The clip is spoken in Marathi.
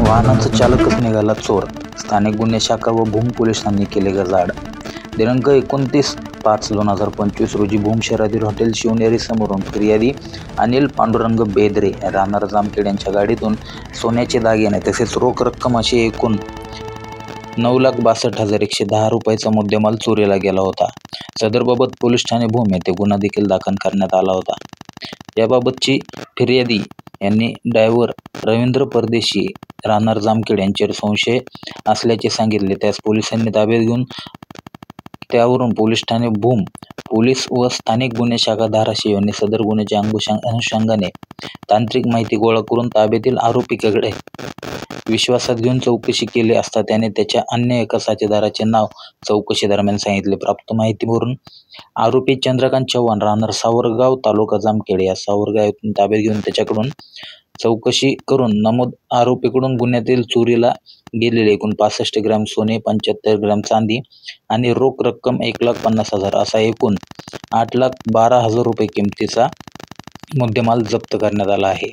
वाहनाचा चालकच निघाला चोर. स्थानिक गुन्हे शाखा व भूम पोलिसांनी केले गजाआड. दिनांक 29/5/2025 रोजी भूम शहरातील हॉटेल शिवनेरी समोरून फिर्यादी अनिल पांडुरंग बेदरे राहणार जामखेड यांच्या गाडीतून सोन्याचे दागिने तसेच रोख रक्कम अशी एकूण 9,62,110 रुपयाचा मुद्देमाल चोरीला गेला होता. सदरबाबत पोलीस ठाणे भूम येथे गुन्हा देखील दाखल करण्यात आला होता. याबाबतची फिर्यादी यांनी ड्रायव्हर रवींद्र परदेशी राहणार जामखेड यांच्यावर संशय असल्याचे सांगितले. त्यास पोलिसांनी ताब्यात घेऊन त्यावरून पोलीस ठाणे भूम पोलीस व स्थानिक गुन्हे शाखा धाराशिव यांनी सदर गुन्ह्याच्या अनुषंगाने तांत्रिक माहिती गोळा करून ताब्यातील आरोपीकडे विश्वासात घेऊन चौकशी केली असता त्याने त्याच्या अन्य एका साथीदाराचे नाव चौकशी दरम्यान सांगितले. प्राप्त माहितीवरून आरोपी चंद्रकांत चव्हाण राहणार सावरगाव तालुका जामखेड या सावरगावातून ताब्यात घेऊन त्याच्याकडून चौकशी करून नमूद आरोपीकडून गुन्ह्यातील चोरीला गेलेले एकूण 65 ग्रॅम सोने, 75 ग्रॅम चांदी आणि रोख रक्कम 1,50,000 असा एकूण 8,12,000 रुपये किमतीचा मुद्देमाल जप्त करण्यात आला आहे.